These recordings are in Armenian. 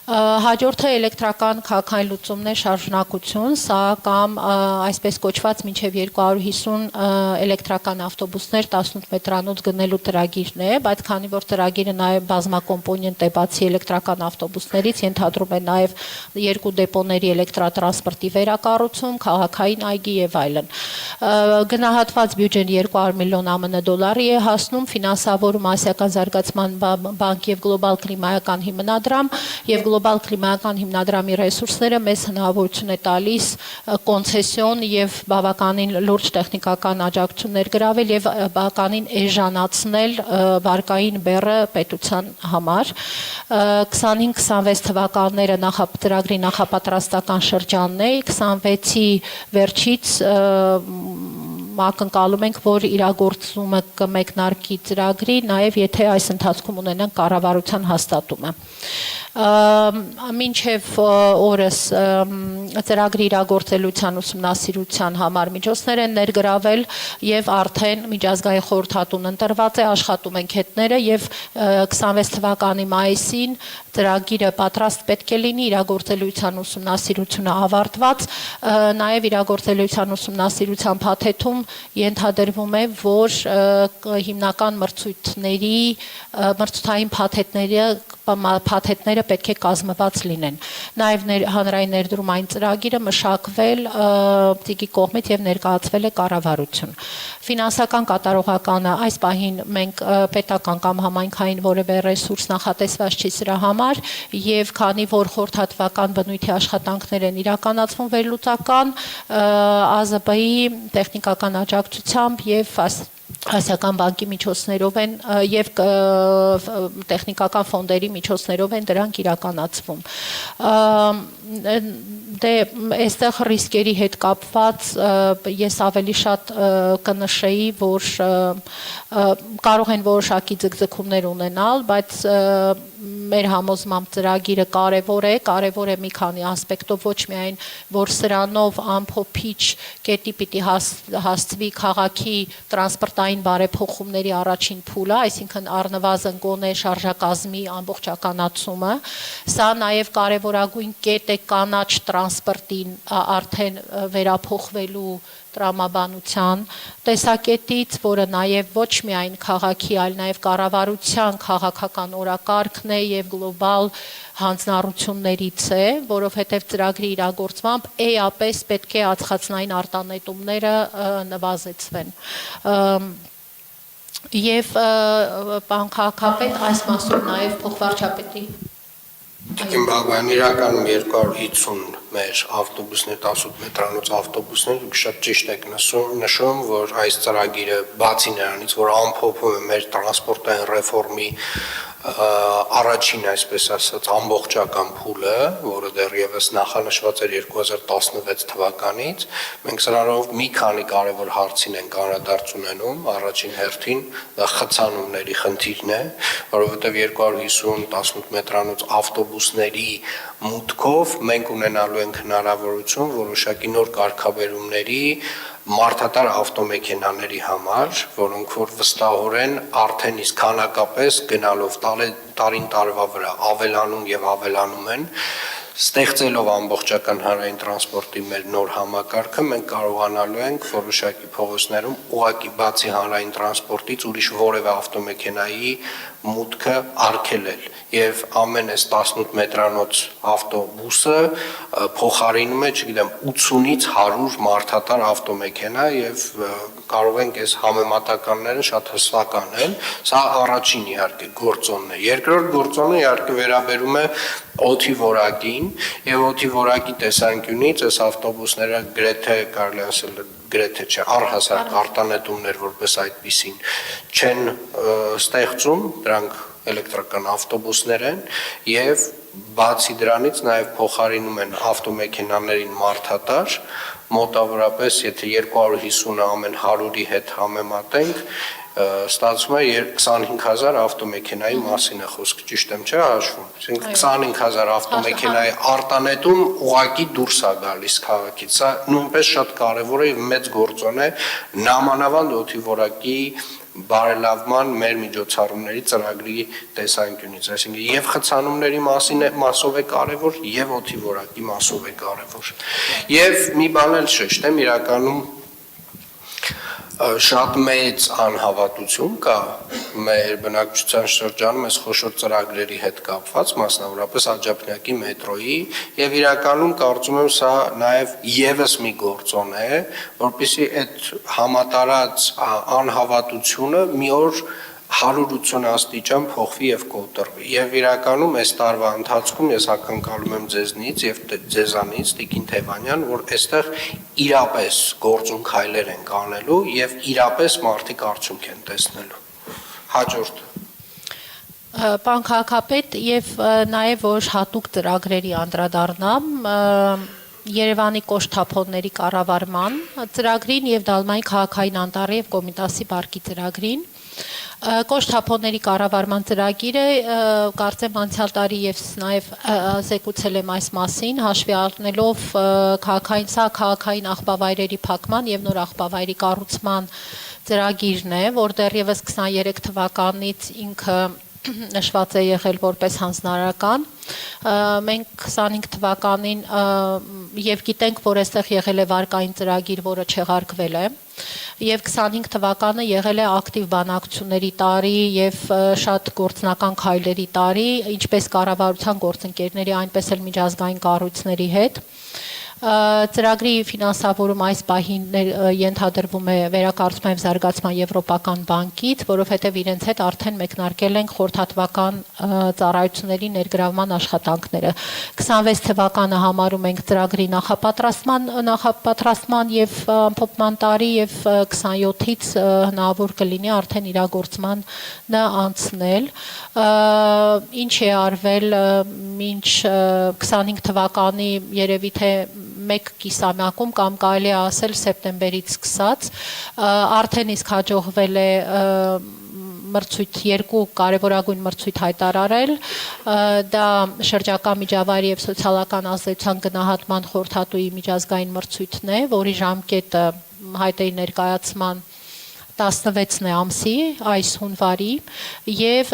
Հաջորդը էլեկտրական քաղաքային լուծումներ շարժունակություն, սա կամ այսպես կոչված մինչև 250 էլեկտրական ավտոբուսներ 18 մետրանոց գնելու ծրագիրն է, բայց քանի որ ծրագիրը նաև բազմակոմպոնենտ է բացի էլեկտրական ավտոբուսներից, ենթադրում է նաև 2 դեպոների էլեկտրատրանսպորտի վերակառուցում, քաղաքային այգի եւ այլն։ Գնահատված բյուջեն 200 միլիոն ԱՄՆ դոլարի է հասնում, ֆինանսավորում Ասիական զարգացման բանկ եւ գլոբալ կլիմայական հիմնադրամ եւ գլոբալ կլիմայական հիմնադրամի ռեսուրսները մեզ հնարավորություն է տալիս կոնցեսիոն եւ բավականին լուրջ տեխնիկական աջակցություններ գրավել եւ բավականին էժանացնել վարկային բեռը պետության համար 25-26 թվականները ծրագրի նախապատրաստական շրջանն է 26-ի վերջից ակնկալում ենք, որ իրագործումը կմեկնարկի ծրագրի, նաև եթե այս ընթացքում ունենանք կառավարության հաստատումը։ Մինչև օրս ծրագրի իրագործելիության ուսումնասիրության համար միջոցներ են ներգրավել եւ արդեն միջազգային խորհրդատուն ընտրված է, աշխատում են քետները եւ 26 թվականի մայիսին ծրագիրը պատրաստ պետք է լինի, իրագործելիության ուսումնասիրությունը ավարտված, նաև իրագործելիության ուսումնասիրության փաթեթում ենթադրվում է, որ հիմնական մրցույթային փաթեթները պետք է կազմված լինեն։ Նաև հանրային ներդրումային ծրագիրը մշակվել ՏԻԳ-ի կողմից եւ ներկայացվել է կառավարություն։ Ֆինանսական կատարողականը այս պահին մենք պետական կամ համայնքային որևէ ռեսուրս նախատեսված չի սրա համար եւ քանի որ խորհրդատվական բնույթի աշխատանքներ են իրականացվում վերլուծական ԱԶԲ-ի տեխնիկական աջակցությամբ եւ Ասիական բանկի միջոցներով են եւ տեխնիկական ֆոնդերի միջոցներով են դրանք իրականացվում։ Դե այստեղ ռիսկերի հետ կապված ես ավելի շատ կնշեի, որ կարող են որոշակի ձգձգումներ ունենալ, բայց մեր համոզմամբ ծրագիրը կարևոր է մի քանի ասպեկտով, ոչ միայն որ սրանով ամփոփիչ կետի պիտի հասցվի քաղաքի տրանսպորտային բարեփոխումների առաջին փուլը, այսինքն առնվազն գոնե շարժակազմի ամբողջականացումը, սա նաև կարևորագույն կետ է կանաչ տրանսպորտին արդեն վերափոխվելու տրամաբանության տեսակետից, որը նաև ոչ միայն քաղաքի, այլ նաև կառավարության քաղաքական օրակարգն է եւ գլոբալ հանձնառություններից է, որովհետեւ ծրագրի իրագործմամբ էապես պետք է ածխածնային արտանետումները նվազեցվեն։ Եվ պարոն քաղաքապետ, այս մասով նաև փոխվարչապետի Բաղբան իրականում 250 մեր ավտոբուսներ, 18 մետրանոց ավտոբուսներ, դուք շատ ճիշտ եք նշում, որ այս ծրագիրը բացի նրանից, որ ամփոփում է մեր տրանսպորտային ռեֆորմի առաջին, այսպես ասած, ամբողջական փուլը, որը դեռևս նախանշված էր 2016 թվականից, մենք սրանով մի քանի կարևոր հարցին ենք անդրադարձ ունենում, առաջին հերթին դա խցանումների խնդիրն է, որովհետև 250 18 մետրանոց ավտոբուսների մուտքով մենք ունենալու ենք հնարավորություն որոշակի նոր կարգավերումների մարդատար ավտոմեքենաների համար, որոնք որ վստահորեն արդեն իսկ քանակապես գնալով տարին տարվա վրա ավելանում եւ ավելանում են, ստեղծելով ամբողջական հանրային տրանսպորտի մեր նոր համակարգը, մենք կարողանալու ենք որոշակի փողոցներում ուղղակի բացի հանրային տրանսպորտից ուրիշ որևէ ավտոմեքենայի մուտքը արգելել եւ ամեն այս 18 մետրանոց ավտոբուսը փոխարինում է, չգիտեմ, 80-ից 100 մարդատար ավտոմեքենա եւ կարող ենք այս համեմատականները շատ հստակ անել։ Սա առաջին իհարկե գործոնն է։ Երկրորդ գործոնը իհարկե վերաբերում է օդի որակին եւ օդի որակի տեսանկյունից այս ավտոբուսները գրեթե կարելի ասել գրեթե չէ առհասարակ արտանետումներ որպես այդպիսին չեն ստեղծում, դրանք էլեկտրական ավտոբուսներ են եւ բացի դրանից նաեւ փոխարինում են ավտոմեքենաներին մարդատար մոտավորապես եթե 250-ը ամեն 100-ի հետ համեմատենք ստացվում է 25000 ավտոմեքենայի մասին է խոսքը, ճիշտ եմ չէ հաշվում։ Այսինքն 25000 ավտոմեքենայի արտանետում ուղակի դուրս է գալիս քաղաքից։ Սա նույնպես շատ կարևոր է եւ մեծ գործոն է նամանավանդ օդի որակի բարելավման մեր միջոցառումների ծրագրի տեսանկյունից, այսինքն եւ խցանումների մասով է կարևոր, եւ օդի որակի մասով է կարևոր։ Եվ մի բան էլ շեշտեմ, իրականում շատ մեծ անհավատություն կա մեր բնակչության շրջանում այս խոշոր ծրագրերի հետ կապված, մասնավորապես Աջափնյակի մետրոյի, եւ իրականում կարծում եմ սա նաեւ եւս մի գործոն է, որպեսզի այդ համատարած անհավատությունը մի օր 180 աստիճան փոխվի եւ կոտրվի։ Եվ իրականում այս տարվա ընթացքում ես ակնկալում եմ ձեզնից եւ ձեզանից Տիկին Թևանյան, որ այստեղ իրապես գործուն քայլեր են կանելու եւ իրապես մարդիկ արդյունք են տեսնելու։ Հաջորդը Պարոն քաղաքապետ, եւ նաեւ որ հատուկ ծրագրերի անդրադառնամ, Երևանի կոշտ-թափոնների կառավարման ծրագրին եւ Դալմայի քաղաքային անտառի եւ Կոմիտասի պարկի ծրագրին Կոշտ-թափոնների կառավարման ծրագիրը կարծեմ անցյալ տարի եւ նաեւ զեկուցել եմ այս մասին, հաշվի առնելով քաղաքային աղբավայրերի փակման եւ նոր աղբավայրի կառուցման ծրագիրն է, որ դեռևս 23 թվականից ինքը նշված է եղել որպես հանձնարարական։ Մենք 25 թվականին եւ գիտենք, որ այստեղ եղել է վարկային ծրագիր, որը չեղարկվել է, եւ 25 թվականը եղել է ակտիվ բանակցությունների տարի եւ շատ գործնական քայլերի տարի, ինչպես կառավարության գործընկերների, այնպես էլ միջազգային կառույցների հետ։ Ծրագրի ֆինանսավորում այս պահին ենթադրվում է վերակառուցման եւ զարգացման եվրոպական բանկից, որովհետեւ իրենց հետ արդեն մեկնարկել են խորհրդատվական ծառայությունների ներգրավման աշխատանքները։ 26 թվականը համարում ենք ծրագրի նախապատրաստման եւ ամփոփման տարի եւ 27-ից հնարավոր կլինի արդեն իրագործմանը անցնել։ Ինչ է արվել մինչ 25 թվականի երևի թե մեկ կիսամյակում կամ կարելի է ասել սեպտեմբերից սկսած արդեն իսկ հաջողվել է երկու կարևորագույն մրցույթ հայտարարել, դա շրջակա միջավայրի եւ սոցիալական ազդեցության գնահատման խորհրդատուի միջազգային մրցույթն է, որի ժամկետը հայտերի ներկայացման 16 ամսի այս հունվարի եւ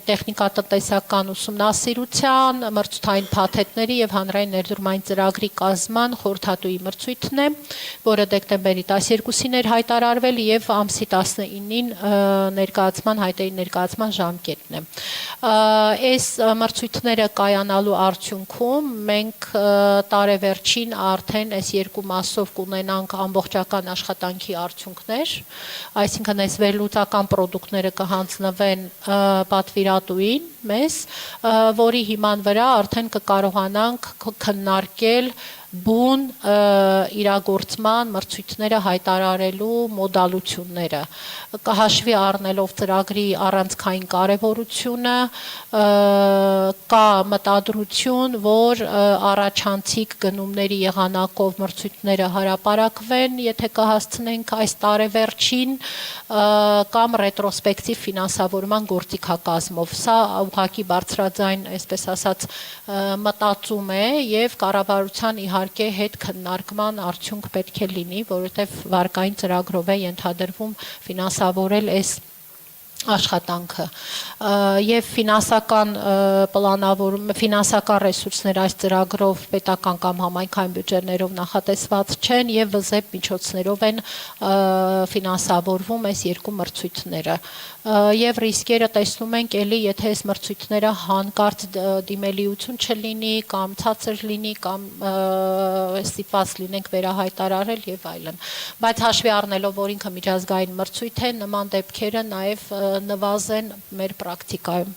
տեխնիկատնտեսական ուսումնասիրության, մրցութային փաթեթների եւ հանրային ներդրումային ծրագրի կազման խորհրդատուի մրցույթն է, որը դեկտեմբերի 12-ին էր հայտարարվել եւ ամսի 19-ին հայտերի ներկայացման ժամկետն է։ Այս մրցույթները կայանալու արդյունքում մենք տարեվերջին արդեն այս երկու մասով կունենանք ամբողջական աշխատանքի արդյունքներ, այսինքն այս վերլուծական պրոդուկտները կհանձնվեն պատվիրատուին մեզ, որի հիման վրա արդեն կկարողանանք քննարկել բուն իրագործման մրցույթները հայտարարելու մոդալությունները, հաշվի առնելով ծրագրի առանցքային կարևորությունը, կա մտադրություն, որ առաջանցիկ գնումների եղանակով մրցույթները հրապարակվեն, եթե կհասցնենք այս տարեվերջին, կամ ռետրոսպեկտիվ ֆինանսավորման գործիքակազմով։ Սա ուղղակի բարձրաձայն, այսպես ասած, մտածում է եւ կառավարության իհարկե հետ քննարկման արդյունք պետք է լինի, որովհետեւ վարկային ծրագրով է ենթադրվում ֆինանսավորել այս աշխատանքը եւ ֆինանսական պլանավորում, ֆինանսական ռեսուրսներ այս ծրագրով պետական կամ համայնքային բյուջեներով նախատեսված չեն եւ վզեպ միջոցներով են ֆինանսավորվում այս երկու մրցույթները եւ ռիսկերը տեսնում ենք էլի, եթե այս մրցույթները հանկարծ դիմելիություն չլինի կամ ցածր լինի կամ ստիպված լինենք վերահայտարարել եւ այլն, բայց հաշվի առնելով, որ ինքը միջազգային մրցույթ է, նման դեպքերը նաեւ նվազեն մեր պրակտիկայում։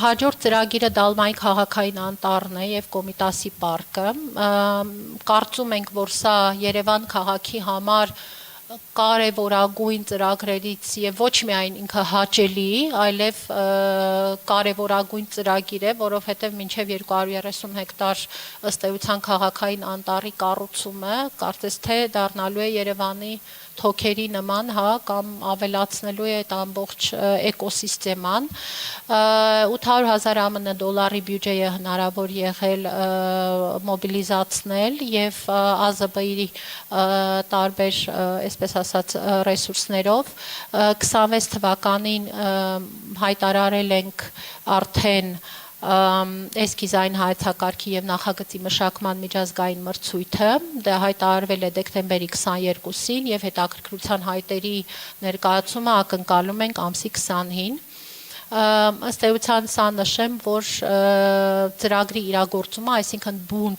Հաջորդ ծրագիրը Դալմայի քաղաքային անտառն է եւ Կոմիտասի պարկը։ Կարծում ենք, որ սա Երևան քաղաքի համար կարևորագույն ծրագրերից եւ ոչ միայն ինքը հաճելի, այլև կարևորագույն ծրագիր է, որովհետեւ մինչեւ 230 հեկտար ըստ էության քաղաքային անտառի կառուցումը կարծես թե դառնալու է Երևանի թոքերի նման, հա, կամ ավելացնելու է այդ ամբողջ էկոսիստեման։ 800,000 ԱՄՆ դոլարի բյուջե է հնարավոր եղել մոբիլիզացնել եւ ԱԶԲ-ի տարբեր, այսպես ասած, ռեսուրսներով 26 թվականին հայտարարել ենք արդեն էսկիզային հայեցակարգի եւ նախագծի մշակման միջազգային մրցույթը, դա հայտարարվել է դեկտեմբերի 22-ին եւ հետաքրքրության հայտերի ներկայացումը ակնկալում ենք ամսի 20-ին։ Ըստ էության սա նշեմ, որ ծրագրի իրագործումը, այսինքն բուն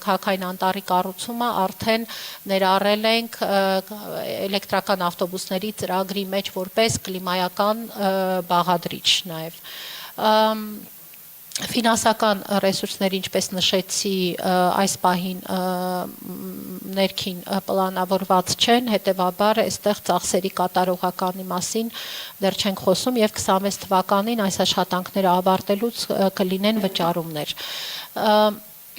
քաղաքային անտառի կառուցումը արդեն ներառել ենք էլեկտրական ավտոբուսների ծրագրի մեջ որպես կլիմայական բաղադրիչ նաև։ Ֆինանսական ռեսուրսները, ինչպես նշեցի, այս պահին ներքին պլանավորված չեն, հետևաբար այստեղ ծախսերի կատարողականի մասին դեռ չենք խոսում եւ 26 թվականին այս աշխատանքները ավարտելուց կլինեն վճարումներ։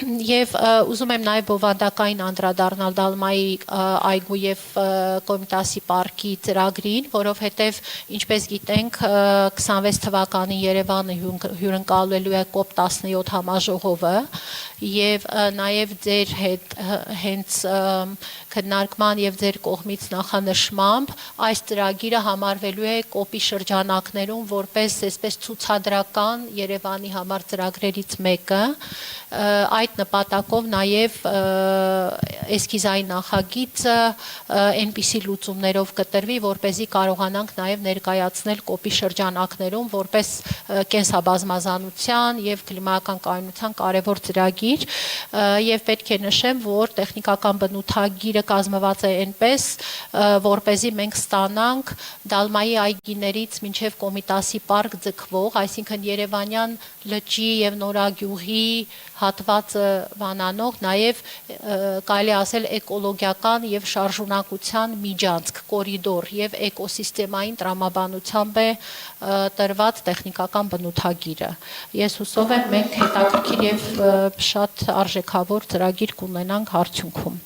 Եվ ուզում եմ նաև բովանդակային անդրադառնալ Դալմայի այգու եւ Կոմիտասի պարկի ծրագրին, որովհետեւ ինչպես գիտենք 26 թվականին Երևանը հյուրընկալելու է COP17 համաժողովը եւ նաև ձեր հետ հենց քննարկման եւ ձեր կողմից նախանշմամբ այս ծրագիրը համարվելու է COP-ի շրջանակներում որպես այսպես ցուցադրական Երևանի համար ծրագրերից մեկը այդ նպատակով նաև էսկիզային նախագիծը այնպիսի լուծումներով կտրվի, որպեսզի կարողանանք նաև ներկայացնել COP-ի շրջանակներում որպես կենսաբազմազանության եւ կլիմայական կայունության կարևոր ծրագիր եւ պետք է նշեմ, որ տեխնիկական բնութագիրը կազմված է այնպես, որպեսզի մենք ստանանք Դալմայի այգիներից մինչեւ Կոմիտասի պարկ ձգվող, այսինքն Երևանյան լճի եւ Նորագյուղի հատվածը վանանող նաև կարելի ասել էկոլոգիական եւ շարժունակության միջանցք, կորիդոր եւ էկոսիստեմային տրամաբանությամբ է տրված տեխնիկական բնութագիրը։ Ես հուսով եմ մենք հետաքրքիր եւ շատ արժեքավոր ծրագիր կունենանք արդյունքում։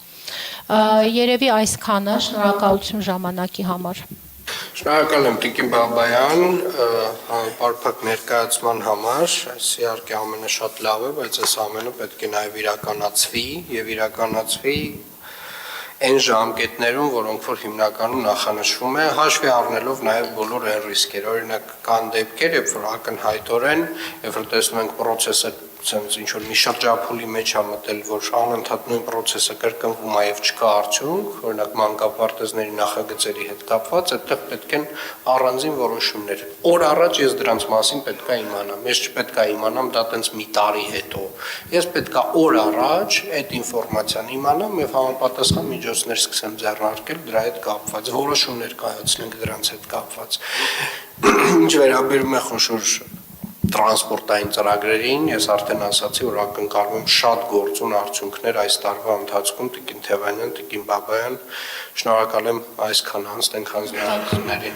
Երևի այսքանը, շնորհակալություն ժամանակի համար։ Շնորհակալ եմ Տիկին Բաբայան բարփակ ներկայացման համար, այս իհարկե ամենը շատ լավ է, բայց այս ամենը պետք է նաև իրականացվի այն ժամկետներում, որոնք որ հիմնականում նախանշվում է, հաշվի առնելով նաև բոլոր այն ռիսկերը, օրինակ կան դեպքեր, երբ որ ակնհայտորեն, երբ որ տեսնում ենք process-ը ինչ որ մի շրջափուլի մեջ է մտել, որ անընդհատ նույն process-ը կրկնվում է եւ չկա արդյունք, օրինակ մանկապարտեզների նախագծերի հետ կապված, այդտեղ պետք են առանձին որոշումներ։ Օր առաջ ես դրանց մասին պետք է իմանամ, ես չպետք է իմանամ դա տենց մի տարի հետո։ Ես պետք է օր առաջ այդ ինֆորմացիան իմանամ եւ համապատասխան միջոցներ սկսեմ ձեռնարկել դրա հետ կապված, որոշումներ կայացնենք դրանց հետ կապված։ Ինչ վերաբերում է խոշոր տրանսպորտային ծրագրերին, ես արդեն ասացի, որ ակնկալում եմ շատ գործուն արդյունքներ այս տարվա ընթացքում Տիկին Թևանյան, Տիկին Բաբայան, շնորհակալ եմ այսքան անց տենք հանձնարարություններին։